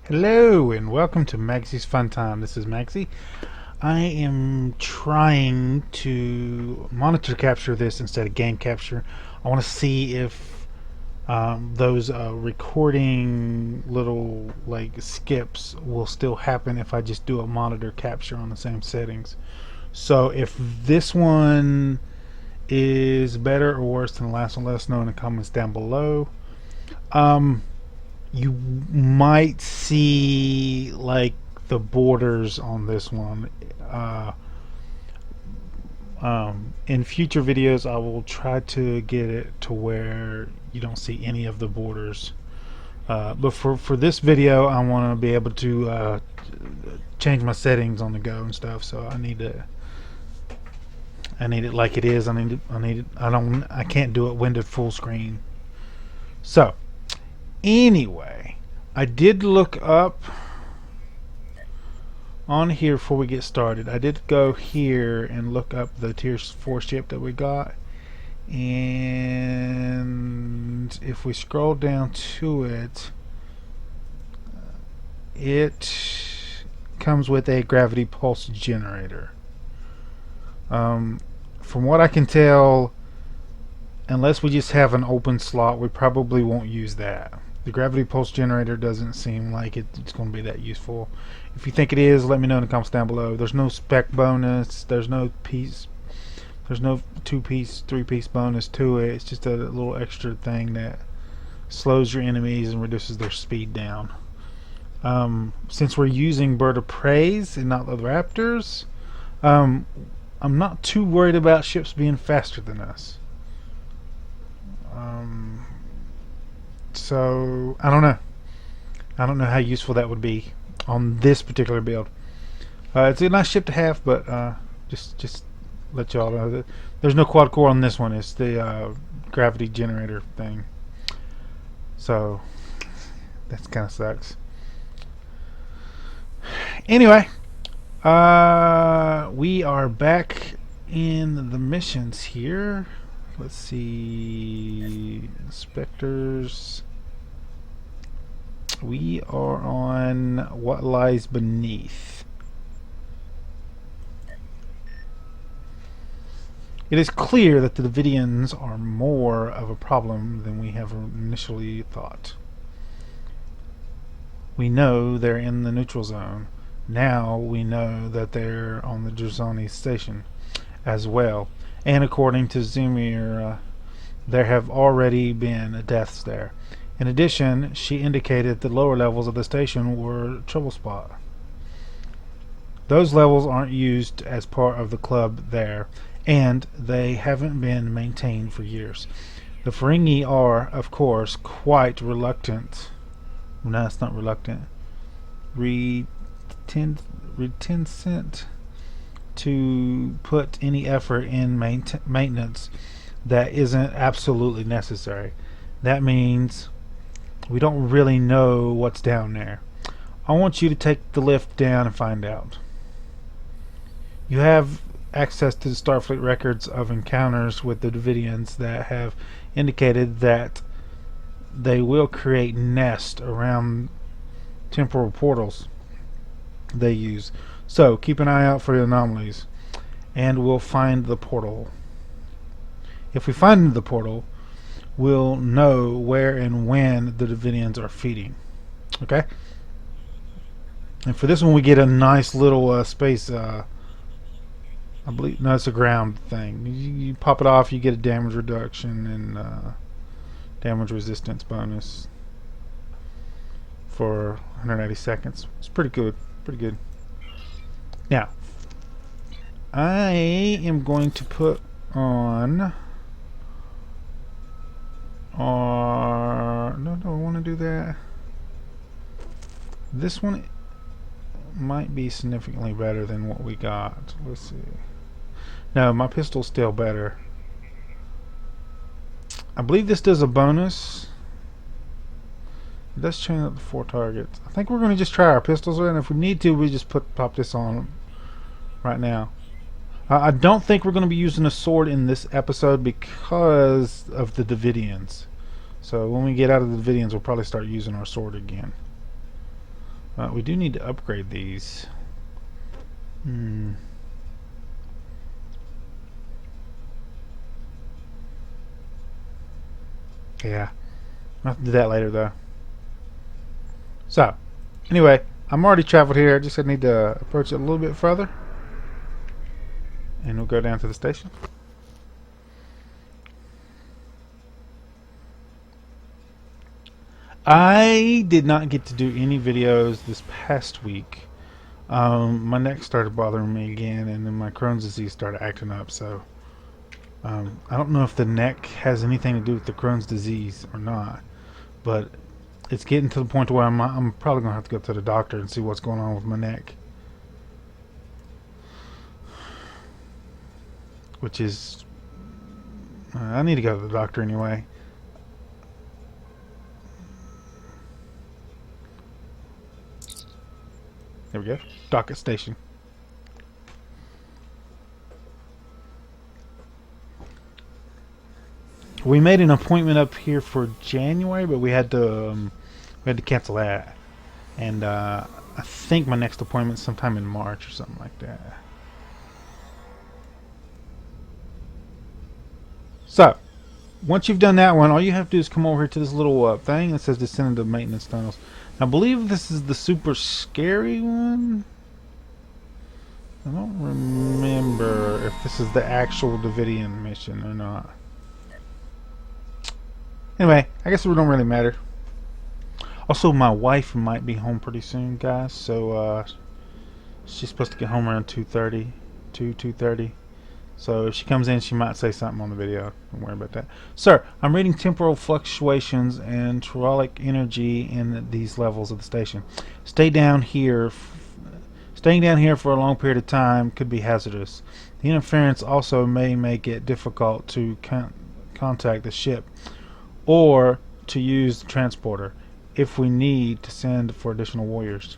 Hello and welcome to Maggie's Fun Time. This is Magzie. I am trying to monitor capture this instead of game capture. I want to see if those recording little like skips will still happen if I just do a monitor capture on the same settings. So if this one is better or worse than the last one, let us know in the comments down below. You might see like the borders on this one. In future videos, I will try to get it to where you don't see any of the borders. But for this video, I want to be able to change my settings on the go and stuff. So I need it like it is. I can't do it windowed full screen. So anyway, I did look up on here before we get started. I did go here and look up the tier 4 ship that we got, and if we scroll down to it, it comes with a gravity pulse generator. From what I can tell, unless we just have an open slot, we probably won't use that. The gravity pulse generator doesn't seem like it's going to be that useful. If you think it is, let me know in the comments down below. There's no spec bonus. There's no 2-piece, 3-piece bonus to it. It's just a little extra thing that slows your enemies and reduces their speed down. Since we're using bird of preys and not the raptors, I'm not too worried about ships being faster than us. So I don't know. I don't know how useful that would be on this particular build. It's a nice ship to have, but just let y'all know that there's no quad core on this one. It's the gravity generator thing. So that kind of sucks. Anyway, we are back in the missions here. Let's see, inspectors. We are on What Lies Beneath. It is clear that the Davidians are more of a problem than we have initially thought. We know they're in the neutral zone. Now we know that they're on the Drazani station as well. And according to Zumir, there have already been deaths there. In addition, she indicated the lower levels of the station were a trouble spot. Those levels aren't used as part of the club there, and they haven't been maintained for years. The Ferengi are, of course, quite reluctant. No, it's not reluctant. Reticent to put any effort in maintenance that isn't absolutely necessary. That means we don't really know what's down there. I want you to take the lift down and find out. You have access to the Starfleet records of encounters with the Davidians that have indicated that they will create nests around temporal portals they use. So keep an eye out for the anomalies, and we'll find the portal. If we find the portal, we'll know where and when the Davidians are feeding. Okay? And for this one, we get a nice little space. I believe no, it's a ground thing. You pop it off, you get a damage reduction and damage resistance bonus for 180 seconds. It's pretty good. Pretty good. Now, I am going to put on our... No, I want to do that. This one might be significantly better than what we got. Let's see. No, my pistol's still better. I believe this does a bonus. It does chain up to 4 targets. I think we're going to just try our pistols, and if we need to, we just pop this on right now. I don't think we're going to be using a sword in this episode because of the Davidians. So when we get out of the Davidians, we'll probably start using our sword again. We do need to upgrade these. Yeah. I'll have to do that later, though. So, anyway, I'm already traveled here. I just need to approach it a little bit further. And we'll go down to the station. I did not get to do any videos this past week. My neck started bothering me again, and then my Crohn's disease started acting up. So I don't know if the neck has anything to do with the Crohn's disease or not, but it's getting to the point where I'm probably gonna have to go to the doctor and see what's going on with my neck, which is I need to go to the doctor anyway. There we go. Docket station. We made an appointment up here for January, but we had to cancel that. And I think my next appointment's sometime in March or something like that. So, once you've done that one, all you have to do is come over here to this little thing that says descend into maintenance tunnels. I believe this is the super scary one. I don't remember if this is the actual Davidian mission or not. Anyway, I guess it don't really matter. Also, my wife might be home pretty soon, guys. So she's supposed to get home around 2:30, 2:30. So if she comes in, she might say something on the video. Don't worry about that. Sir, I'm reading temporal fluctuations and telluric energy in these levels of the station. Staying down here for a long period of time could be hazardous. The interference also may make it difficult to contact the ship or to use the transporter if we need to send for additional warriors.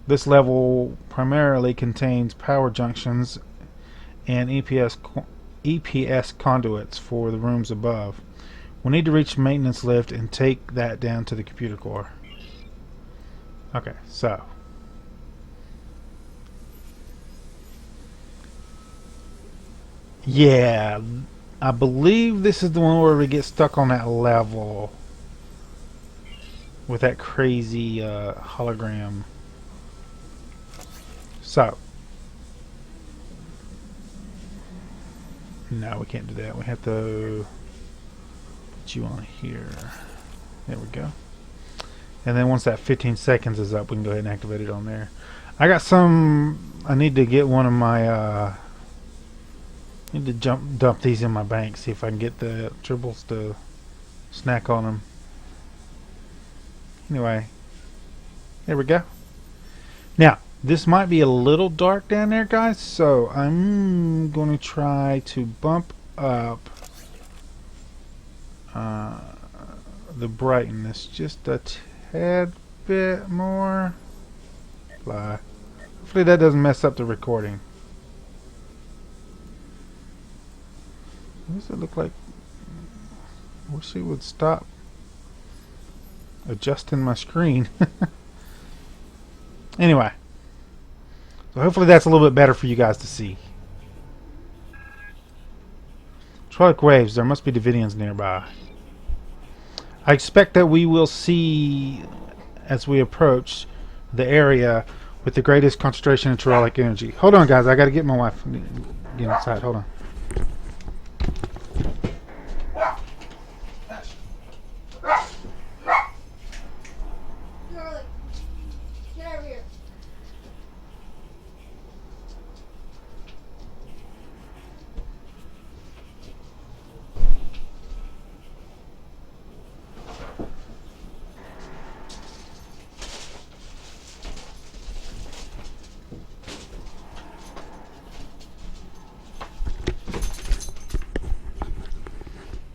This level primarily contains power junctions and EPS conduits for the rooms above. We need to reach the maintenance lift and take that down to the computer core. Okay, so yeah, I believe this is the one where we get stuck on that level with that crazy hologram. So no, we can't do that. We have to put you on here. There we go. And then once that 15 seconds is up, we can go ahead and activate it on there. I got some. I need to get one of my. Need to dump these in my bank. See if I can get the tribbles to snack on them. Anyway, there we go. Now, this might be a little dark down there, guys, so I'm going to try to bump up the brightness just a tad bit more. Hopefully that doesn't mess up the recording. What does it look like? I wish it would stop adjusting my screen. Anyway. So hopefully that's a little bit better for you guys to see. Trollic waves. There must be Davidians nearby. I expect that we will see, as we approach the area with the greatest concentration of Trollic energy. Hold on, guys. I got to get my wife. Get inside. Hold on.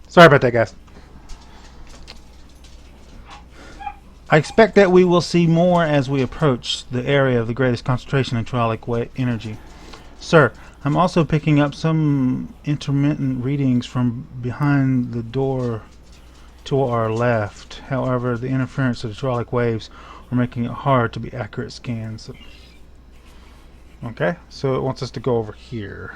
Sorry about that, guys. I expect that we will see more as we approach the area of the greatest concentration of Trollic energy. Sir, I'm also picking up some intermittent readings from behind the door to our left. However, the interference of hydraulic waves are making it hard to be accurate scans. Okay, so it wants us to go over here.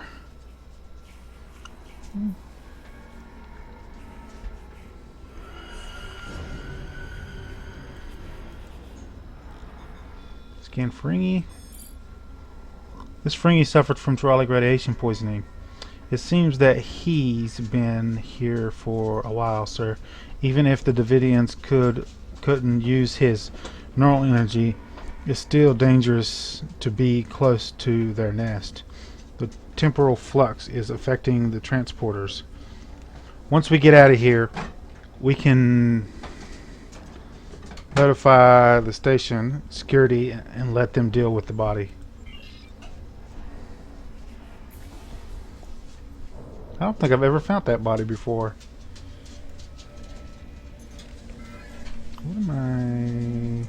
Scan Fringy. This Fringy suffered from hydraulic radiation poisoning. It seems that he's been here for a while, sir. Even if the Davidians couldn't use his neural energy, it's still dangerous to be close to their nest. The temporal flux is affecting the transporters. Once we get out of here, we can notify the station security and let them deal with the body. I don't think I've ever found that body before. What am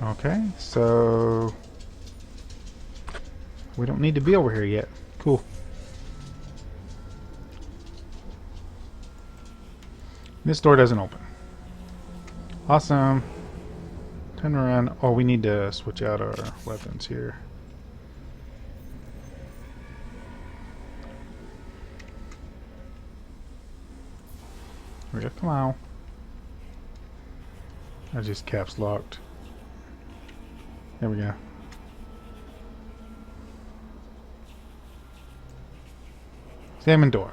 I... Okay, so... we don't need to be over here yet. Cool. This door doesn't open. Awesome. Turn around. Oh, we need to switch out our weapons here. Here we go. Come on. I just caps locked. There we go. Examine door.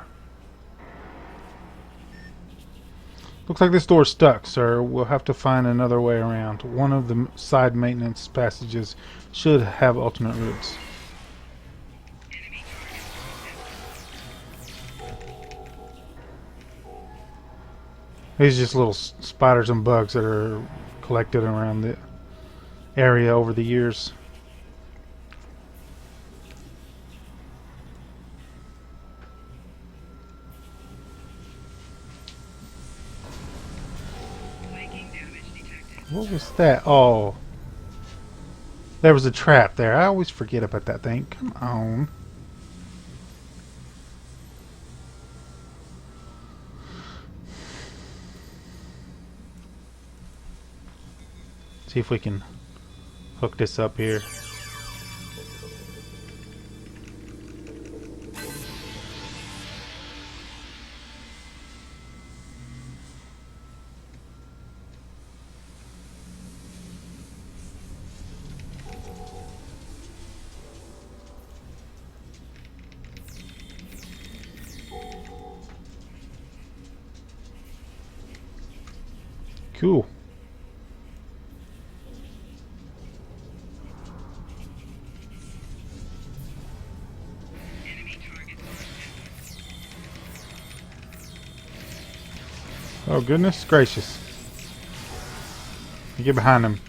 Looks like this door's stuck, sir. We'll have to find another way around. One of the side maintenance passages should have alternate routes. These are just little spiders and bugs that are collected around the area over the years. What was that? Oh. There was a trap there. I always forget about that thing. Come on. See if we can hook this up here. Cool. Oh, goodness gracious. You get behind him.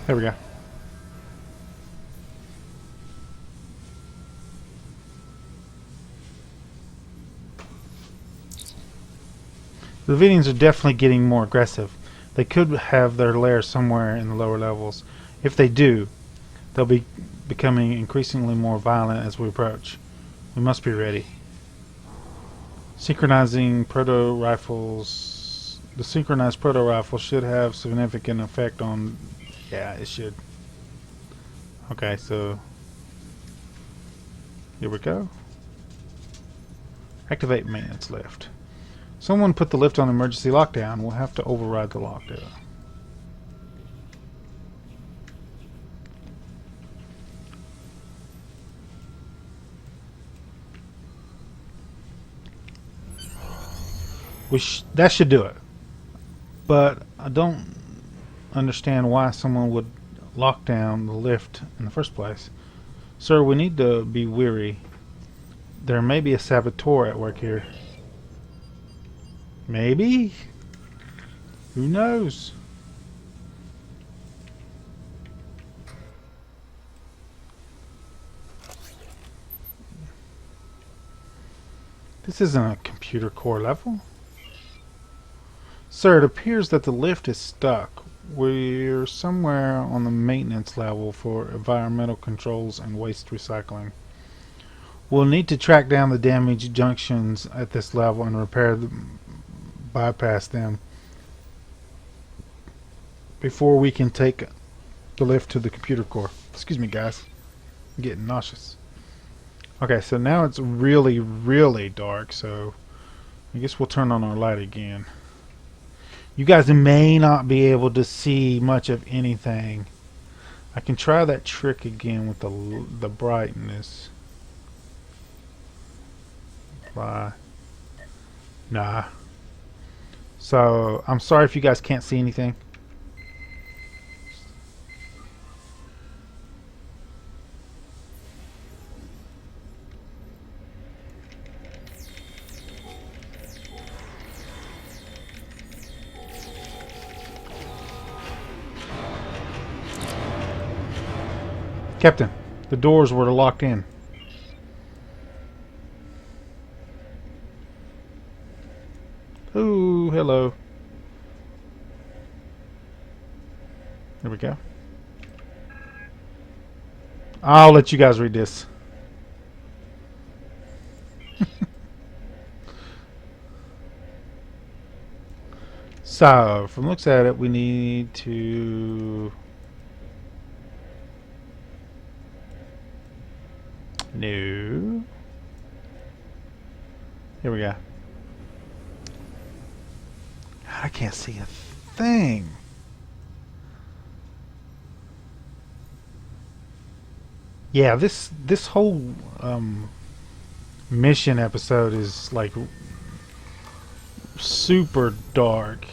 There we go. The Davidians are definitely getting more aggressive. They could have their lair somewhere in the lower levels. If they do, they'll be becoming increasingly more violent as we approach. We must be ready. Synchronizing proto-rifles. The synchronized proto-rifle should have significant effect on... Yeah, it should. Okay, so... here we go. Activate maintenance lift. Someone put the lift on emergency lockdown. We'll have to override the lockdown. That should do it. But I don't understand why someone would lock down the lift in the first place. Sir, we need to be wary. There may be a saboteur at work here. Maybe? Who knows? This isn't a computer core level. Sir, it appears that the lift is stuck. We're somewhere on the maintenance level for environmental controls and waste recycling. We'll need to track down the damaged junctions at this level and bypass them before we can take the lift to the computer core. Excuse me, guys. I'm getting nauseous. Okay, so now it's really, really dark, so I guess we'll turn on our light again. You guys may not be able to see much of anything. I can try that trick again with the brightness. Apply. Nah. So, I'm sorry if you guys can't see anything. Captain, the doors were locked in. Ooh, hello. There we go. I'll let you guys read this. So, from looks at it, we need to... No. Here we go. I can't see a thing. Yeah, this whole mission episode is like super dark.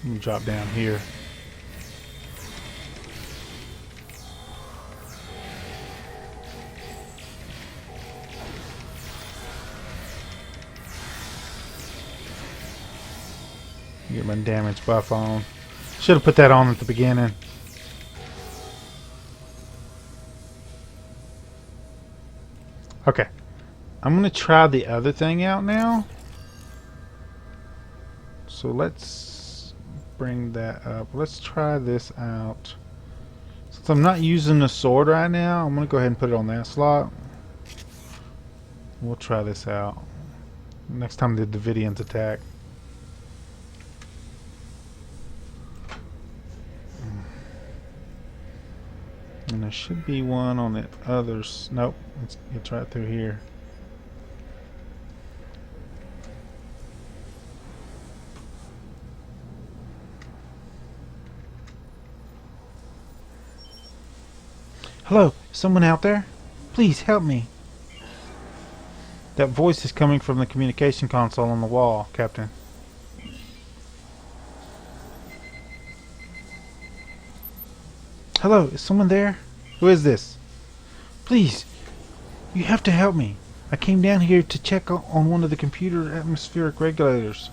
Let me drop down here. Get my damage buff on. Should have put that on at the beginning. Okay. I'm going to try the other thing out now. So let's bring that up. Let's try this out. Since I'm not using the sword right now, I'm going to go ahead and put it on that slot. We'll try this out. Next time the Davidians attack. And there should be one on the others. Nope, it's right through here. Hello, someone out there? Please help me. That voice is coming from the communication console on the wall, Captain. Hello, is someone there? Who is this? Please, you have to help me. I came down here to check on one of the computer atmospheric regulators.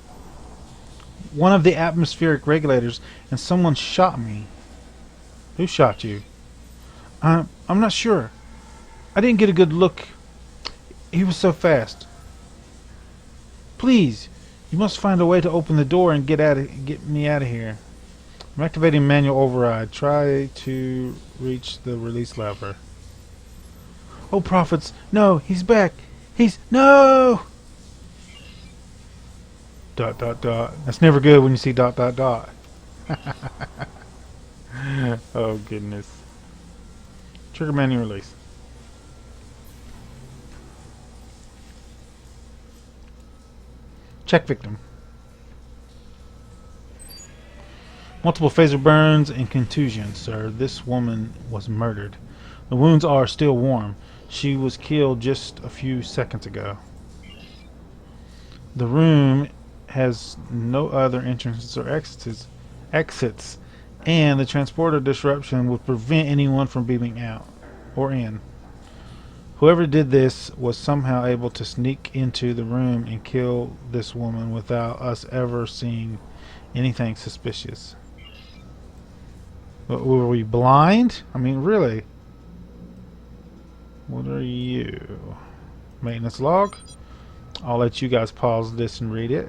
One of the atmospheric regulators, and someone shot me. Who shot you? I'm not sure. I didn't get a good look. He was so fast. Please, you must find a way to open the door and get me out of here. I'm activating manual override. Try to reach the release lever. Oh, prophets! No, he's back. No. ... That's never good when you see ... Oh goodness. Trigger manual release. Check victim. Multiple phaser burns and contusions, sir. This woman was murdered. The wounds are still warm. She was killed just a few seconds ago. The room has no other entrances or exits, and the transporter disruption would prevent anyone from beaming out or in. Whoever did this was somehow able to sneak into the room and kill this woman without us ever seeing anything suspicious. But were we blind? I mean, really? What are you? Maintenance log. I'll let you guys pause this and read it.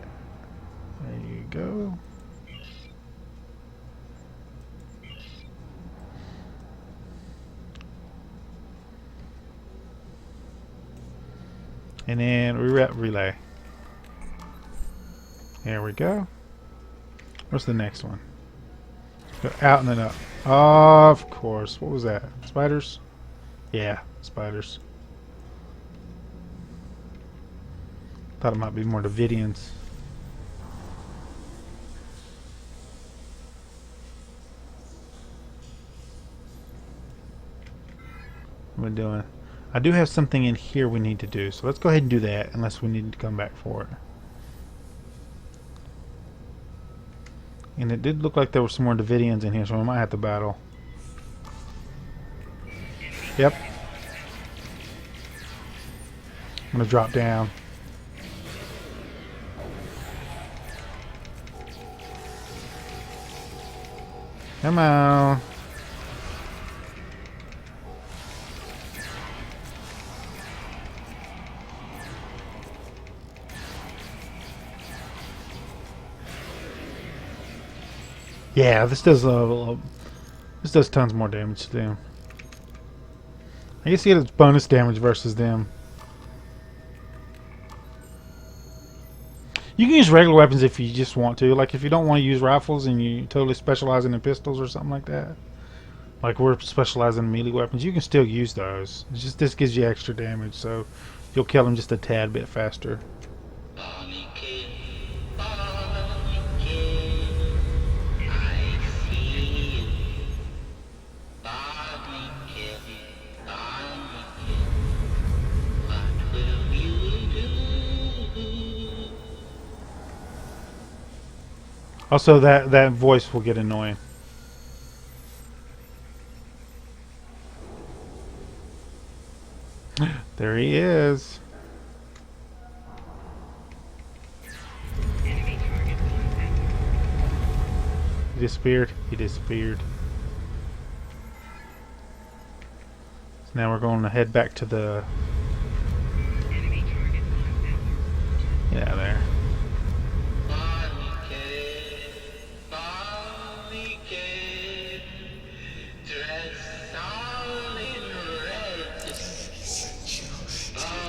There you go. And then reroute relay. There we go. What's the next one? Go out and then up. Of course. What was that? Spiders? Yeah, spiders. Thought it might be more Davidians. What am I doing? I do have something in here we need to do, so let's go ahead and do that, unless we need to come back for it. And it did look like there were some more Davidians in here, so we might have to battle. Yep. I'm gonna drop down. Come on. Yeah, this does tons more damage to them. I guess you get its bonus damage versus them. You can use regular weapons if you just want to. Like if you don't want to use rifles and you totally specialize in pistols or something like that. Like we're specializing in melee weapons, you can still use those. It's just this gives you extra damage, so you'll kill them just a tad bit faster. Also, that voice will get annoying. There he is. He disappeared. He disappeared. So now we're going to head back to the... Yeah, there.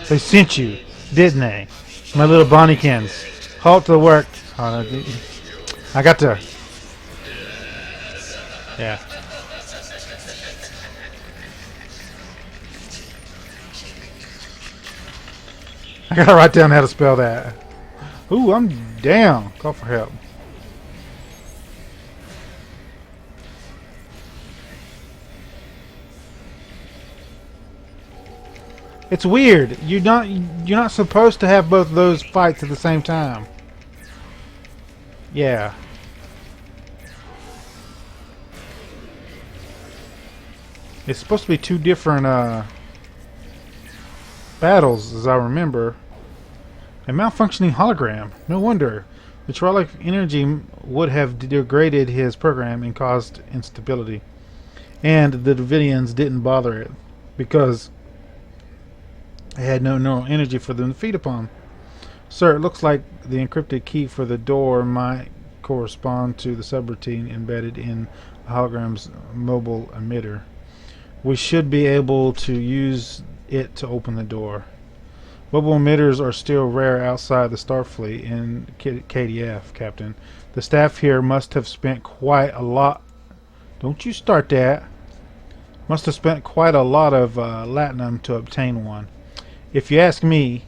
They sent you, didn't they? My little Bonniekins. Halt to work. I got to... Yeah. I gotta write down how to spell that. Ooh, I'm down. Call for help. It's weird. You're not supposed to have both of those fights at the same time. Yeah. It's supposed to be two different battles, as I remember. A malfunctioning hologram. No wonder. The Trollic energy would have degraded his program and caused instability. And the Davidians didn't bother it because they had no neural energy for them to feed upon. Sir, it looks like the encrypted key for the door might correspond to the subroutine embedded in the hologram's mobile emitter. We should be able to use it to open the door. Mobile emitters are still rare outside the Starfleet in KDF, Captain. The staff here must have spent quite a lot... Don't you start that. Must have spent quite a lot of latinum to obtain one. If you ask me,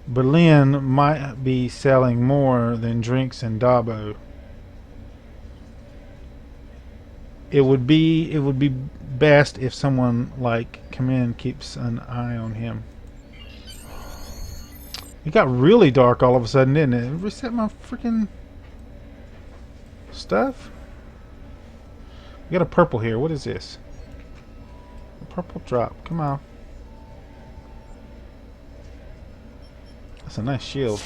Berlin might be selling more than drinks in Dabo. It would be best if someone like Kamin keeps an eye on him. It got really dark all of a sudden, didn't it? Reset my freaking stuff. We got a purple here. What is this? A purple drop. Come on. That's a nice shield.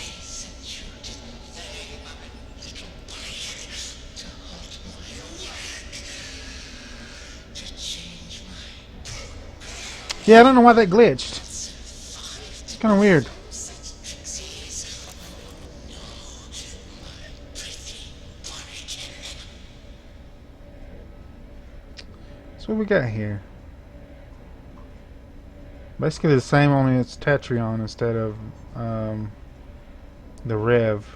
Yeah, I don't know why that glitched. kind of weird. So what we got here? Basically the same, only it's Tetrion instead of the Rev.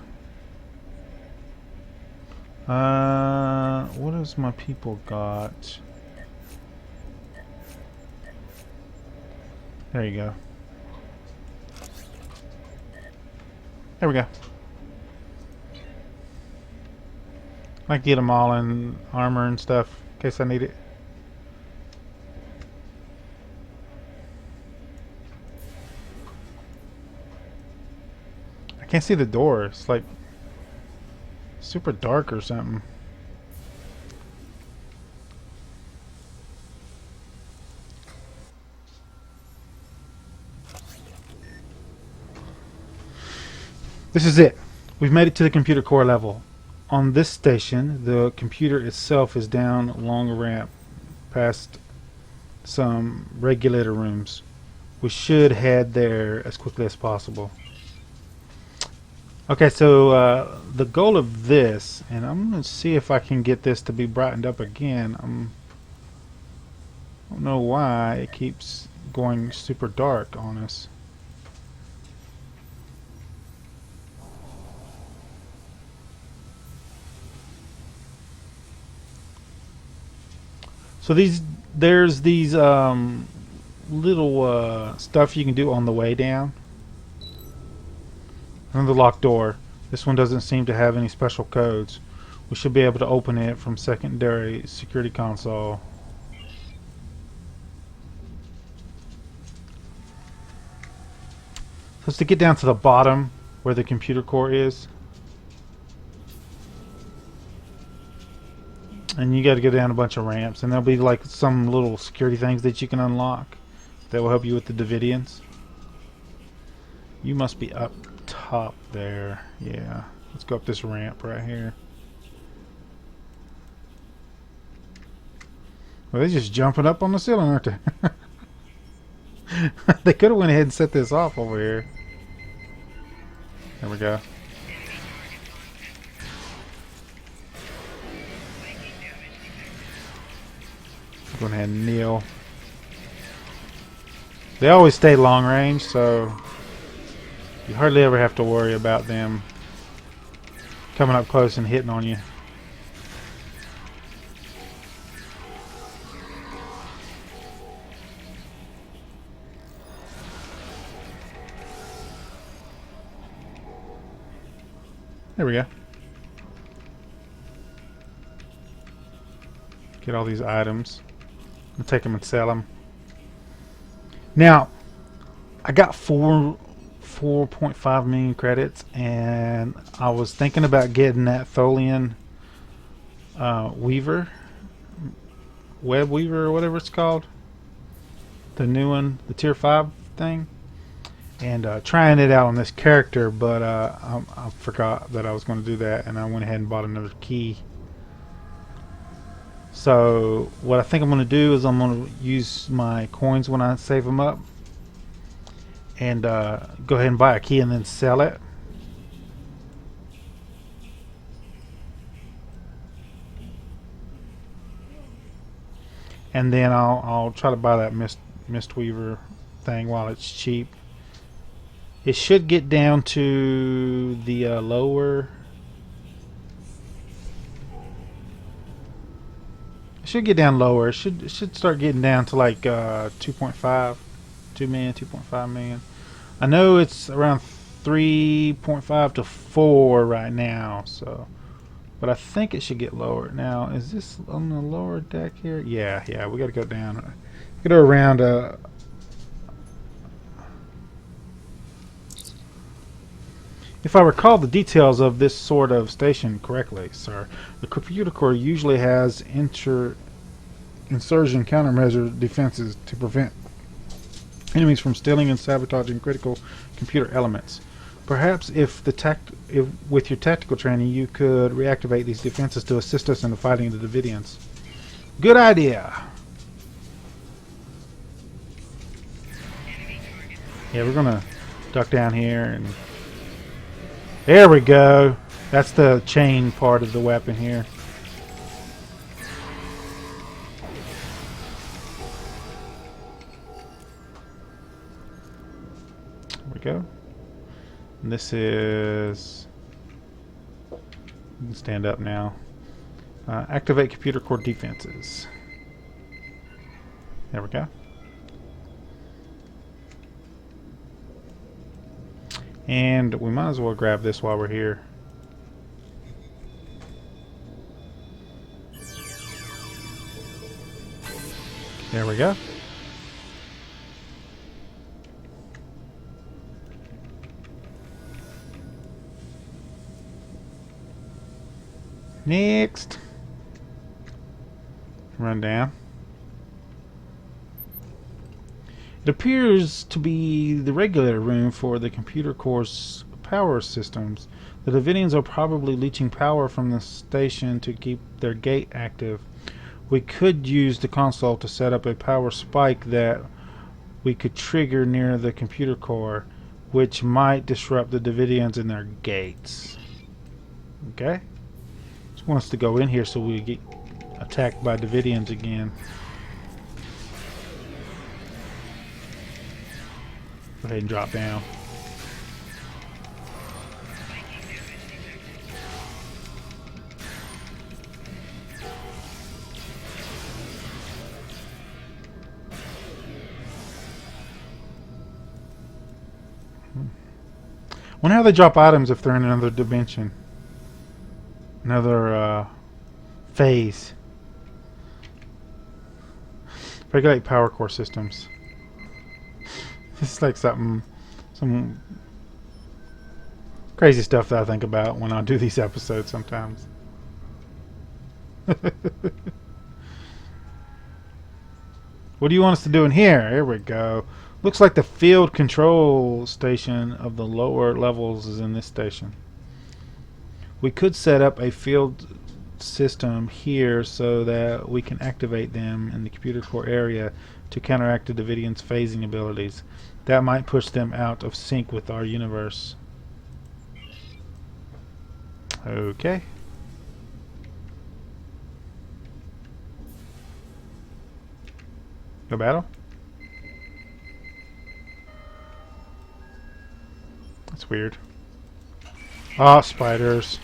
What has my people got? There you go. There we go. I can get them all in armor and stuff in case I need it. I can't see the door. It's like super dark or something. This is it. We've made it to the computer core level. On this station, the computer itself is down along a ramp past some regulator rooms. We should head there as quickly as possible. Okay, so the goal of this, and I'm going to see if I can get this to be brightened up again. I don't know why it keeps going super dark on us. So there's these little stuff you can do on the way down. Another locked door. This one doesn't seem to have any special codes. We should be able to open it from secondary security console. So it's to get down to the bottom where the computer core is. And you got to go down a bunch of ramps, and there'll be like some little security things that you can unlock that will help you with the Davidians. You must be up top there. Yeah, let's go up this ramp right here. Well, they're just jumping up on the ceiling, aren't they? They could have went ahead and set this off over here. There we go. Go ahead and kneel. They always stay long range, so you hardly ever have to worry about them coming up close and hitting on you. There we go. Get all these items. I'll take them and sell them. Now, I got 4.5 million credits, and I was thinking about getting that Tholian Weaver, Web Weaver or whatever it's called, the new one, the tier 5 thing, and trying it out on this character, but I forgot that I was going to do that, and I went ahead and bought another key. So what I think I'm going to do is I'm going to use my coins when I save them up and go ahead and buy a key and then sell it. And then I'll try to buy that Mistweaver thing while it's cheap. It should get down to the lower... should get down lower. It should start getting down to like 2.5 million, 2.5 million. I know it's around 3.5 to 4 right now, so, but I think it should get lower. Now, is this on the lower deck here? Yeah, we got to go down. Get around. If I recall the details of this sort of station correctly, sir, the computer core usually has insurgent countermeasure defenses to prevent enemies from stealing and sabotaging critical computer elements. Perhaps if with your tactical training you could reactivate these defenses to assist us in the fighting of the Davidians. Good idea. Yeah, we're gonna duck down here, and there we go. That's the chain part of the weapon here. There we go. And this is... You can stand up now. Activate computer core defenses. There we go. And we might as well grab this while we're here. There we go. Next. Run down. It appears to be the regulator room for the computer core's power systems. The Davidians are probably leeching power from the station to keep their gate active. We could use the console to set up a power spike that we could trigger near the computer core, which might disrupt the Davidians in their gates. Okay? Just want us to go in here so we get attacked by Davidians again. Go ahead and drop down. Wonder how they drop items if they're in another dimension. Another phase. Regulate power core systems. This is like some crazy stuff that I think about when I do these episodes sometimes. What do you want us to do in here? Here we go. Looks like the field control station of the lower levels is in this station. We could set up a field system here so that we can activate them in the computer core area to counteract the Davidians' phasing abilities. That might push them out of sync with our universe. Okay. Go battle? That's weird. Ah, spiders.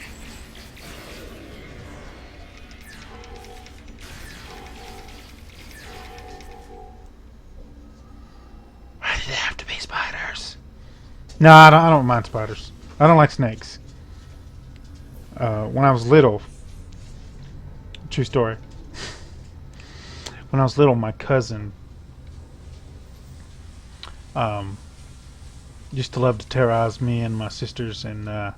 Why did it have to be spiders? No, I don't mind spiders. I don't like snakes. When I was little, true story. When I was little, my cousin used to love to terrorize me and my sisters, and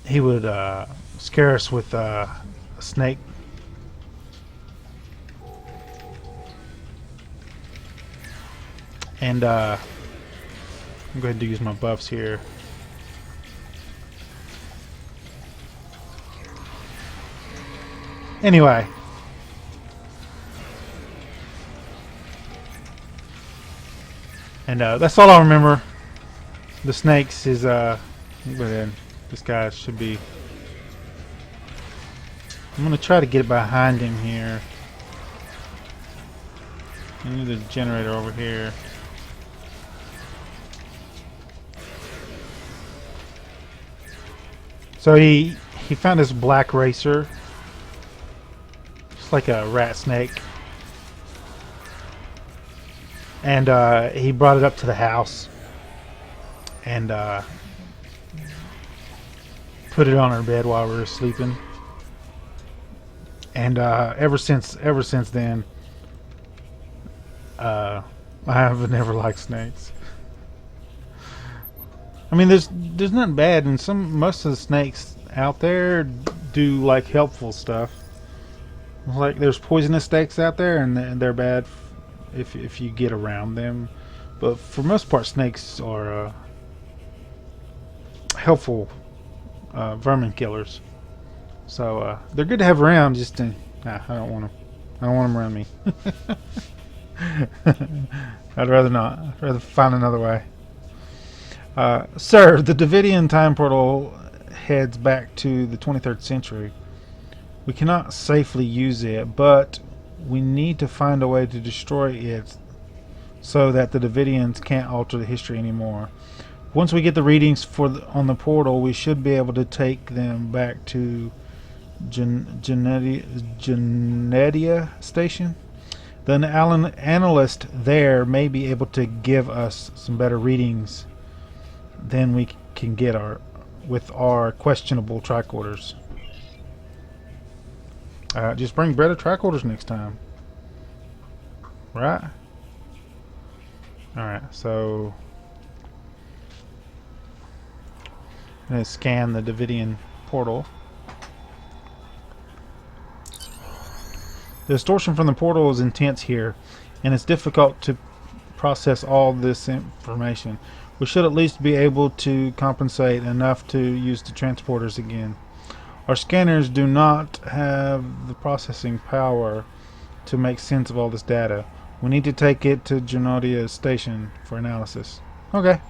he would scare us with a snake. And I'm going to use my buffs here. Anyway. And that's all I remember. The snakes is but then this guy should be. I'm gonna try to get behind him here. I need the generator over here. So he found this black racer. It's like a rat snake. And he brought it up to the house and put it on our bed while we were sleeping. And ever since then, I have never liked snakes. I mean, there's nothing bad, and most of the snakes out there do like helpful stuff. Like there's poisonous snakes out there, and they're bad if you get around them, but for most part snakes are helpful vermin killers, so they're good to have around. Just to, I don't want them around me. I'd rather not. I'd rather find another way. Sir, the Davidian time portal heads back to the 23rd century. We cannot safely use it, but we need to find a way to destroy it so that the Davidians can't alter the history anymore. Once we get the readings on the portal, we should be able to take them back to Genedia Station. The analyst there may be able to give us some better readings than we can get with our questionable tricorders. Just bring better tricorders next time. Right? Alright, so I'm going to scan the Davidian portal. The distortion from the portal is intense here, and it's difficult to process all this information. We should at least be able to compensate enough to use the transporters again. Our scanners do not have the processing power to make sense of all this data. We need to take it to Genodia Station for analysis. Okay.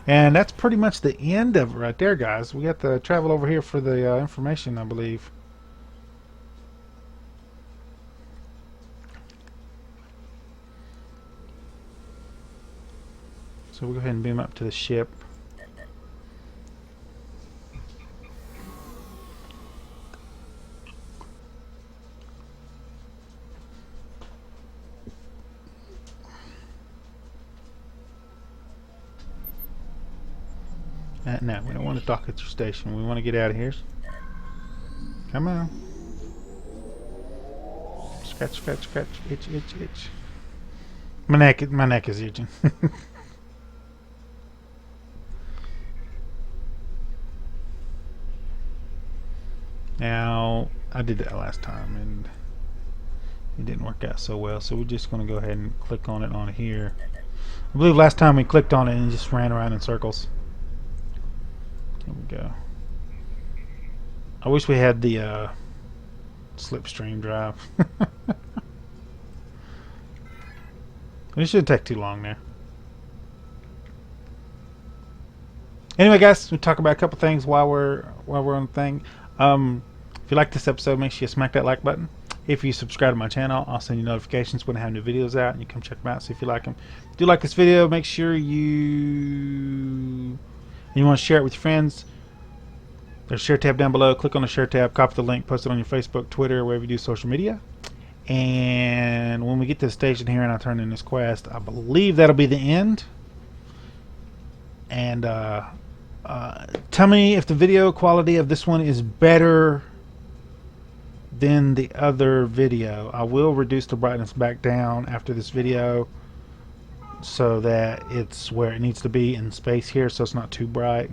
And that's pretty much the end of it right there, guys. We got to travel over here for the information, I believe. So we'll go ahead and beam up to the ship. No, we don't want to dock at your station. We want to get out of here. Come on. Scratch, scratch, scratch. Itch, itch, itch. My neck is itching. Now, I did that last time and it didn't work out so well, so we're just going to go ahead and click on it on here. I believe last time we clicked on it and just ran around in circles. There we go. I wish we had the slipstream drive. It shouldn't take too long there. Anyway, guys, we'll talk about a couple things while we're on the thing. If you like this episode, make sure you smack that like button. If you subscribe to my channel, I'll send you notifications when I have new videos out, and you come check them out. See if you like them. If you do like this video, make sure you want to share it with your friends. There's a share tab down below. Click on the share tab, copy the link, post it on your Facebook, Twitter, wherever you do social media. And when we get to the station here and I turn in this quest, I believe that'll be the end. And tell me if the video quality of this one is better than the other video. I will reduce the brightness back down after this video so that it's where it needs to be in space here, so it's not too bright.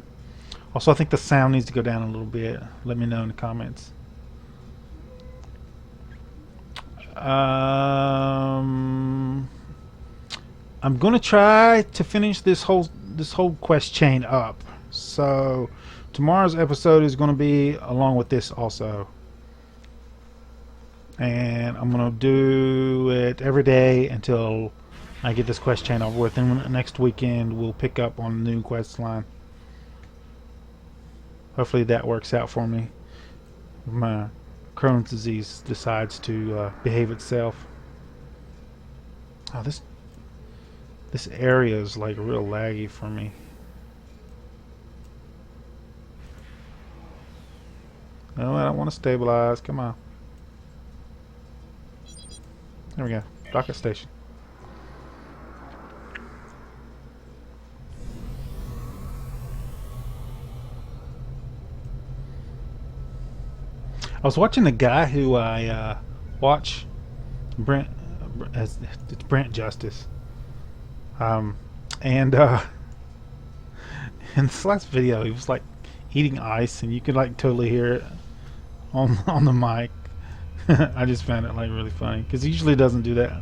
Also, I think the sound needs to go down a little bit. Let me know in the comments. I'm gonna try to finish this whole quest chain up. So tomorrow's episode is gonna be along with this also, and I'm gonna do it every day until I get this quest chain over with. And next weekend we'll pick up on the new quest line. Hopefully that works out for me. My Crohn's disease decides to behave itself. Oh, this area is like real laggy for me. No, I don't want to stabilize. Come on. There we go. Docket station. I was watching a guy who I watch, Brent. It's Brent Justice. And in this last video, he was like eating ice, and you could like totally hear it on the mic. I just found it like really funny because he usually doesn't do that.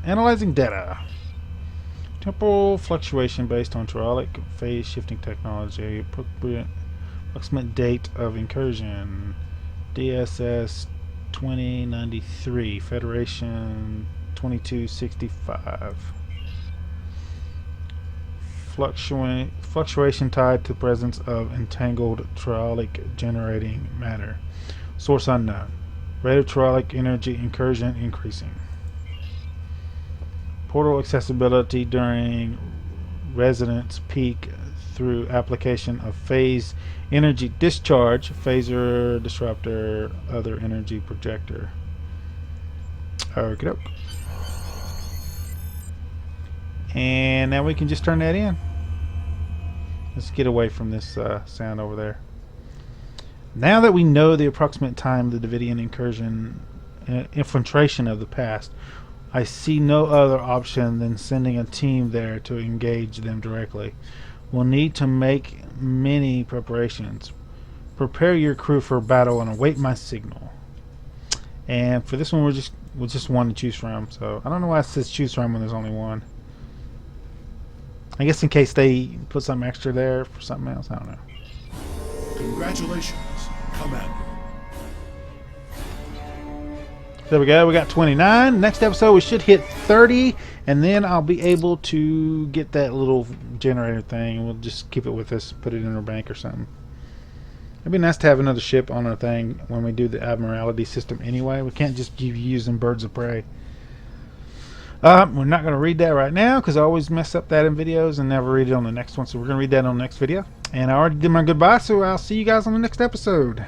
Analyzing data. Temporal fluctuation based on hydraulic phase shifting technology. Approximate date of incursion. DSS 2093. Federation 2265. Fluctuation tied to presence of entangled telluric generating matter. Source unknown. Rate of telluric energy incursion increasing. Portal accessibility during resonance peak through application of phase energy discharge, phaser, disruptor, other energy projector. Okie And now we can just turn that in. Let's get away from this sound over there. Now that we know the approximate time of the Davidian incursion infiltration of the past, I see no other option than sending a team there to engage them directly. We'll need to make many preparations. Prepare your crew for battle and await my signal. And for this one, we'll just one to choose from. So I don't know why it says choose from when there's only one. I guess in case they put something extra there for something else. I don't know. Congratulations, Commander. There we go. We got 29. Next episode we should hit 30, and then I'll be able to get that little generator thing, and we'll just keep it with us, put it in our bank or something. It'd be nice to have another ship on our thing when we do the Admiralty system anyway. We can't just keep using Birds of Prey. We're not going to read that right now because I always mess up that in videos and never read it on the next one. So we're going to read that on the next video. And I already did my goodbye, so I'll see you guys on the next episode.